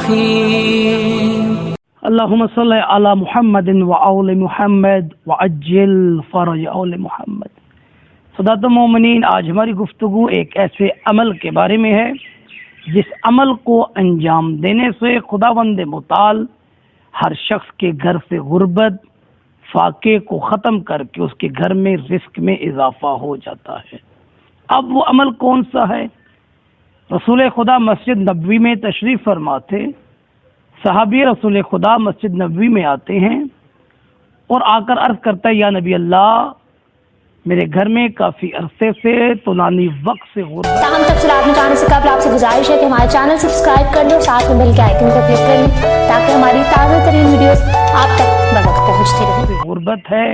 الرحيم اللهم صل على محمد وآل محمد وعجل فرج آل محمد۔ سادات مومنین، آج ہماری گفتگو ایک ایسے عمل کے بارے میں ہے جس عمل کو انجام دینے سے خداوند متعال ہر شخص کے گھر سے غربت فاقے کو ختم کر کے اس کے گھر میں رزق میں اضافہ ہو جاتا ہے۔ اب وہ عمل کون سا ہے؟ رسول خدا مسجد نبوی میں تشریف فرما تھے۔ صحابی رسول خدا مسجد نبوی میں آتے ہیں اور آ کر عرض کرتا ہے، یا نبی اللہ، میرے گھر میں کافی عرصے سے طولانی وقت سے غربت۔ تاہم تفصیلات میں جانے سے قبل آپ سے گزارش ہے کہ ہمارے چینل سبسکرائب کر لیں اور ساتھ میں بیل کے آئیکن کو کلک کر لیں تاکہ ہماری تازہ ترین ویڈیوز آپ تک بوقت پہنچتی رہیں۔ غربت ہے،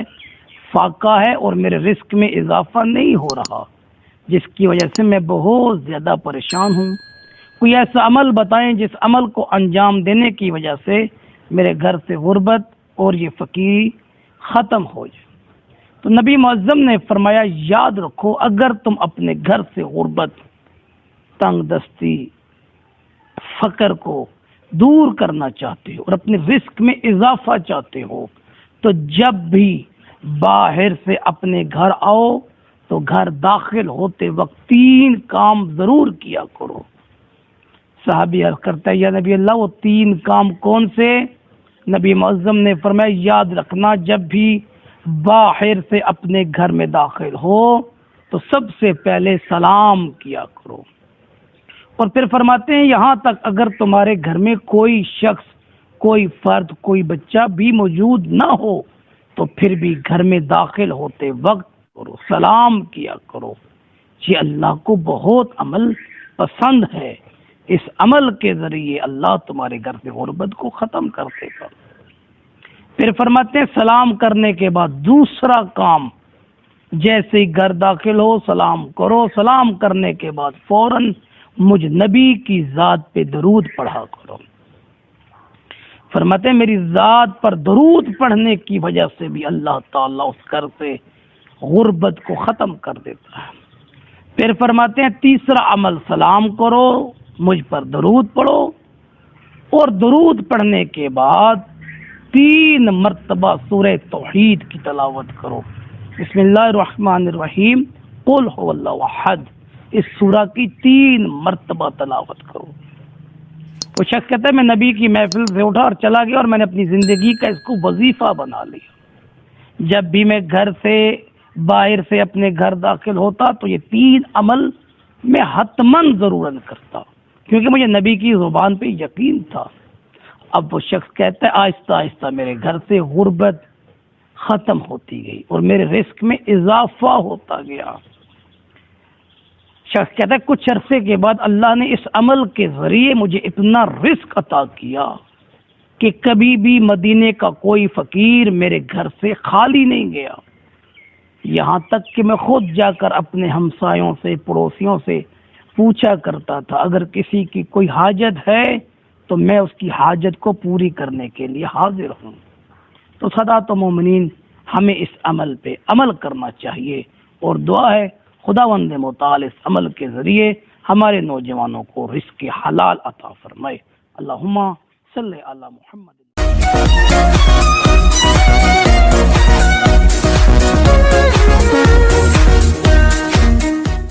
فاقہ ہے اور میرے رزق میں اضافہ نہیں ہو رہا، جس کی وجہ سے میں بہت زیادہ پریشان ہوں۔ کوئی ایسا عمل بتائیں جس عمل کو انجام دینے کی وجہ سے میرے گھر سے غربت اور یہ فقیری ختم ہو جائے۔ تو نبی معظم نے فرمایا، یاد رکھو، اگر تم اپنے گھر سے غربت، تنگ دستی، فقر کو دور کرنا چاہتے ہو اور اپنے رزق میں اضافہ چاہتے ہو تو جب بھی باہر سے اپنے گھر آؤ تو گھر داخل ہوتے وقت 3 کام ضرور کیا کرو۔ صحابی عرض کرتا ہے، یا نبی اللہ، وہ 3 کام کون سے؟ نبی معظم نے فرمایا، یاد رکھنا، جب بھی باہر سے اپنے گھر میں داخل ہو تو سب سے پہلے سلام کیا کرو، اور پھر فرماتے ہیں یہاں تک اگر تمہارے گھر میں کوئی شخص، کوئی فرد، کوئی بچہ بھی موجود نہ ہو تو پھر بھی گھر میں داخل ہوتے وقت کرو، سلام کیا کرو۔ یہ اللہ کو بہت عمل پسند ہے۔ اس عمل کے ذریعے اللہ تمہارے گھر سے غربت کو ختم کر دے گا۔ پھر فرماتے ہیں سلام کرنے کے بعد دوسرا کام، جیسے ہی گھر داخل ہو سلام کرو، سلام کرنے کے بعد فوراً مجھ نبی کی ذات پہ درود پڑھا کرو۔ فرماتے ہیں میری ذات پر درود پڑھنے کی وجہ سے بھی اللہ تعالیٰ اس گھر سے غربت کو ختم کر دیتا ہے۔ پھر فرماتے ہیں تیسرا عمل، سلام کرو، مجھ پر درود پڑھو، اور درود پڑھنے کے بعد 3 مرتبہ سورہ توحید کی تلاوت کرو۔ بسم اللہ الرحمن الرحیم، قل هو اللہ احد، اس سورہ کی 3 مرتبہ تلاوت کرو۔ وہ شخص کہتا ہے میں نبی کی محفل سے اٹھا اور چلا گیا اور میں نے اپنی زندگی کا اس کو وظیفہ بنا لیا۔ جب بھی میں گھر سے باہر سے اپنے گھر داخل ہوتا تو یہ 3 عمل میں حتماً ضرورت کرتا، کیونکہ مجھے نبی کی زبان پہ یقین تھا۔ اب وہ شخص کہتا ہے آہستہ آہستہ میرے گھر سے غربت ختم ہوتی گئی اور میرے رزق میں اضافہ ہوتا گیا۔ شخص کہتا ہے کچھ عرصے کے بعد اللہ نے اس عمل کے ذریعے مجھے اتنا رزق عطا کیا کہ کبھی بھی مدینے کا کوئی فقیر میرے گھر سے خالی نہیں گیا، یہاں تک کہ میں خود جا کر اپنے ہمسایوں سے، پڑوسیوں سے پوچھا کرتا تھا اگر کسی کی کوئی حاجت ہے تو میں اس کی حاجت کو پوری کرنے کے لیے حاضر ہوں۔ تو سادات و مومنین، ہمیں اس عمل پہ عمل کرنا چاہیے، اور دعا ہے خداوند متعال اس عمل کے ذریعے ہمارے نوجوانوں کو رزق حلال عطا فرمائے۔ اللہم صلی علی محمد۔